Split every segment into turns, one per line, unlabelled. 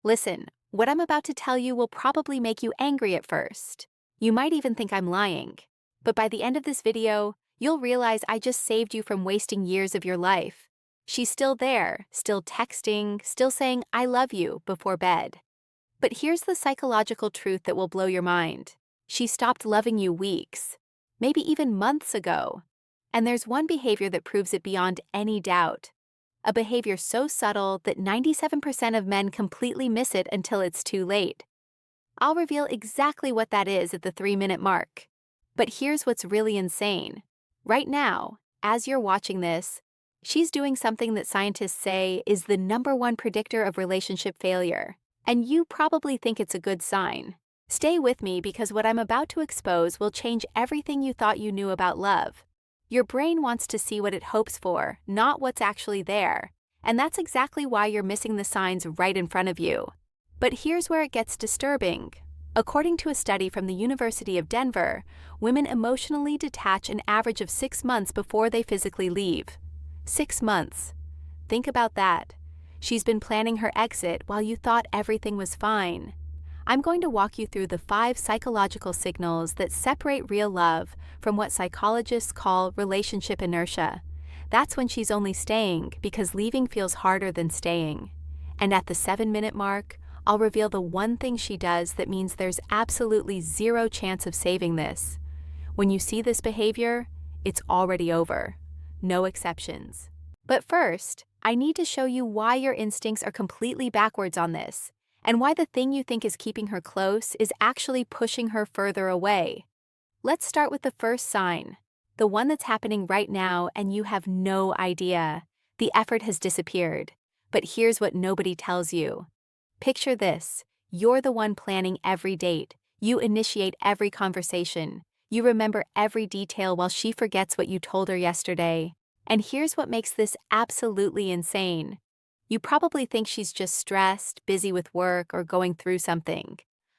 Listen, what I'm about to tell you will probably make you angry at first. You might even think I'm lying. But by the end of this video, you'll realize I just saved you from wasting years of your life. She's still there, still texting, still saying "I love you" before bed. But here's the psychological truth that will blow your mind. She stopped loving you weeks, maybe even months ago. And there's one behavior that proves it beyond any doubt. A behavior so subtle that 97% of men completely miss it until it's too late. I'll reveal exactly what that is at the 3-minute mark. But here's what's really insane. Right now, as you're watching this, she's doing something that scientists say is the #1 predictor of relationship failure. And you probably think it's a good sign. Stay with me because what I'm about to expose will change everything you thought you knew about love. Your brain wants to see what it hopes for, not what's actually there. And that's exactly why you're missing the signs right in front of you. But here's where it gets disturbing. According to a study from the University of Denver, women emotionally detach an average of 6 months before they physically leave. 6 months. Think about that. She's been planning her exit while you thought everything was fine. I'm going to walk you through the 5 psychological signals that separate real love from what psychologists call relationship inertia. That's when she's only staying because leaving feels harder than staying. And at the 7-minute mark, I'll reveal the one thing she does that means there's absolutely zero chance of saving this. When you see this behavior, it's already over. No exceptions. But first, I need to show you why your instincts are completely backwards on this, and why the thing you think is keeping her close is actually pushing her further away. Let's start with the first sign, the one that's happening right now and you have no idea. The effort has disappeared. But here's what nobody tells you. Picture this. You're the one planning every date. You initiate every conversation. You remember every detail while she forgets what you told her yesterday. And here's what makes this absolutely insane. You probably think she's just stressed, busy with work, or going through something.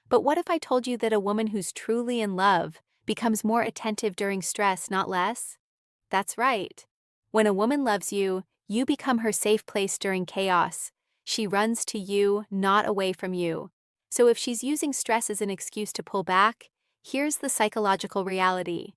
But what if I told you that a woman who's truly in love becomes more attentive during stress, not less? That's right. When a woman loves you, you become her safe place during chaos. She runs to you, not away from you. So if she's using stress as an excuse to pull back, here's the psychological reality.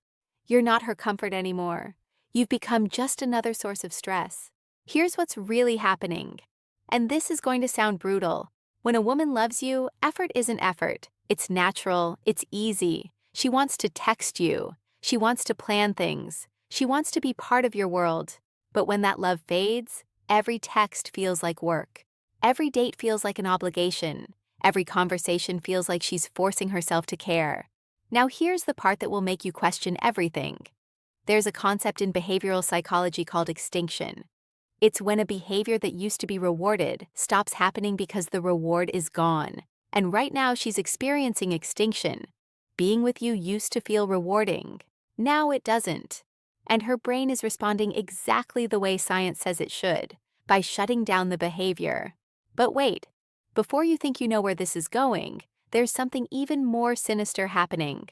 You're not her comfort anymore. You've become just another source of stress. Here's what's really happening. And this is going to sound brutal. When a woman loves you, effort isn't effort. It's natural, it's easy. She wants to text you. She wants to plan things. She wants to be part of your world. But when that love fades, every text feels like work. Every date feels like an obligation. Every conversation feels like she's forcing herself to care. Now here's the part that will make you question everything. There's a concept in behavioral psychology called extinction. It's when a behavior that used to be rewarded stops happening because the reward is gone. And right now she's experiencing extinction. Being with you used to feel rewarding. Now it doesn't. And her brain is responding exactly the way science says it should, by shutting down the behavior. But wait, before you think you know where this is going, there's something even more sinister happening.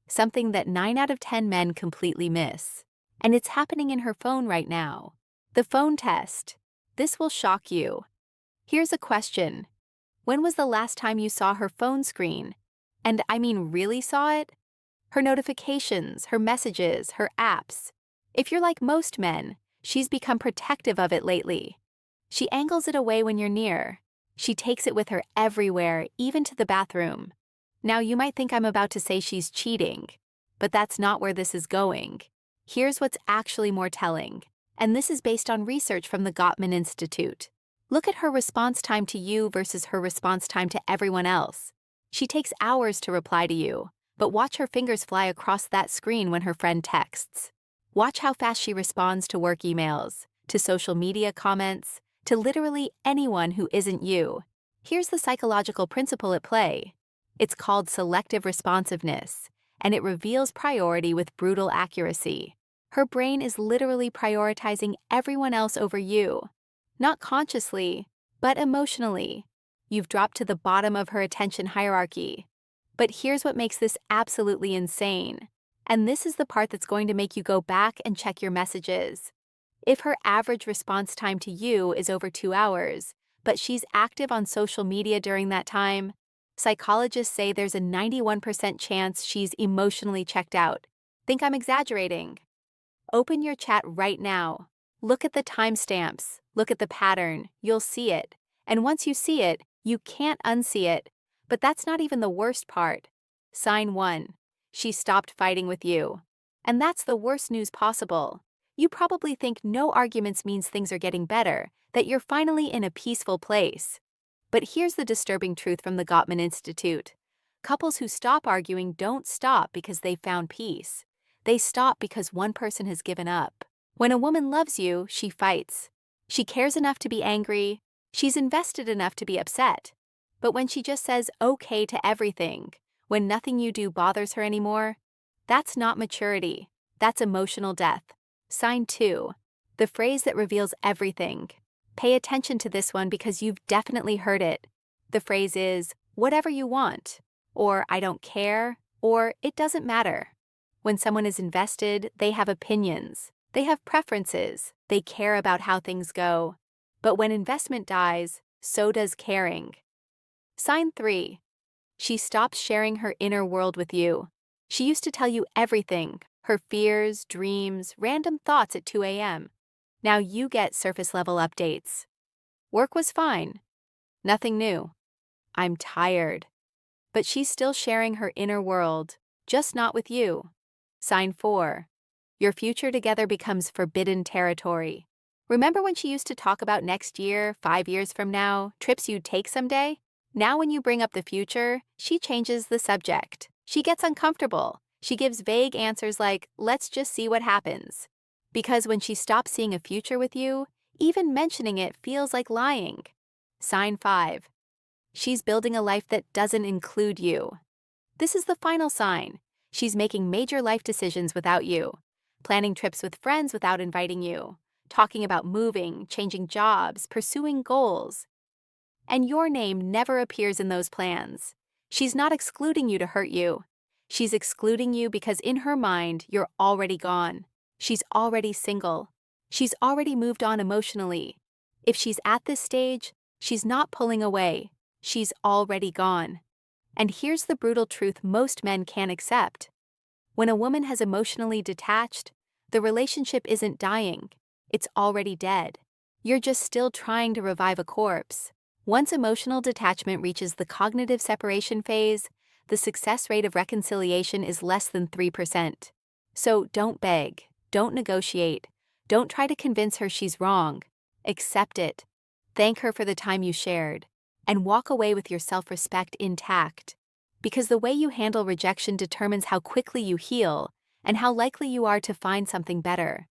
Something that 9 out of 10 men completely miss. And it's happening in her phone right now. The phone test. This will shock you. Here's a question. When was the last time you saw her phone screen? And I mean really saw it? Her notifications, her messages, her apps. If you're like most men, she's become protective of it lately. She angles it away when you're near. She takes it with her everywhere, even to the bathroom. Now you might think I'm about to say she's cheating, but that's not where this is going. Here's what's actually more telling, and this is based on research from the Gottman Institute. Look at her response time to you versus her response time to everyone else. She takes hours to reply to you, but watch her fingers fly across that screen when her friend texts. Watch how fast she responds to work emails, to social media comments, to literally anyone who isn't you. Here's the psychological principle at play. It's called selective responsiveness, and it reveals priority with brutal accuracy. Her brain is literally prioritizing everyone else over you. Not consciously, but emotionally. You've dropped to the bottom of her attention hierarchy. But here's what makes this absolutely insane. And this is the part that's going to make you go back and check your messages. If her average response time to you is over 2 hours, but she's active on social media during that time. Psychologists say there's a 91% chance she's emotionally checked out. Think I'm exaggerating? Open your chat right now. Look at the timestamps. Look at the pattern. You'll see it. And once you see it, you can't unsee it. But that's not even the worst part. Sign 1. She stopped fighting with you. And that's the worst news possible. You probably think no arguments means things are getting better, that you're finally in a peaceful place. But here's the disturbing truth from the Gottman Institute. Couples who stop arguing don't stop because they found peace. They stop because one person has given up. When a woman loves you, she fights. She cares enough to be angry. She's invested enough to be upset. But when she just says okay to everything, when nothing you do bothers her anymore, that's not maturity. That's emotional death. Sign 2. The phrase that reveals everything. Pay attention to this one because you've definitely heard it. The phrase is, whatever you want, or I don't care, or it doesn't matter. When someone is invested, they have opinions. They have preferences. They care about how things go. But when investment dies, so does caring. Sign 3. She stops sharing her inner world with you. She used to tell you everything, her fears, dreams, random thoughts at 2 a.m. Now you get surface-level updates. Work was fine. Nothing new. I'm tired. But she's still sharing her inner world, just not with you. Sign 4. Your future together becomes forbidden territory. Remember when she used to talk about next year, 5 years from now, trips you'd take someday? Now when you bring up the future, she changes the subject. She gets uncomfortable. She gives vague answers like, let's just see what happens. Because when she stops seeing a future with you, even mentioning it feels like lying. Sign 5. She's building a life that doesn't include you. This is the final sign. She's making major life decisions without you, planning trips with friends without inviting you, talking about moving, changing jobs, pursuing goals. And your name never appears in those plans. She's not excluding you to hurt you. She's excluding you because in her mind, you're already gone. She's already single. She's already moved on emotionally. If she's at this stage, she's not pulling away. She's already gone. And here's the brutal truth most men can't accept. When a woman has emotionally detached, the relationship isn't dying. It's already dead. You're just still trying to revive a corpse. Once emotional detachment reaches the cognitive separation phase, the success rate of reconciliation is less than 3%. So don't beg, don't negotiate, don't try to convince her she's wrong. Accept it. Thank her for the time you shared, and walk away with your self-respect intact. Because the way you handle rejection determines how quickly you heal and how likely you are to find something better.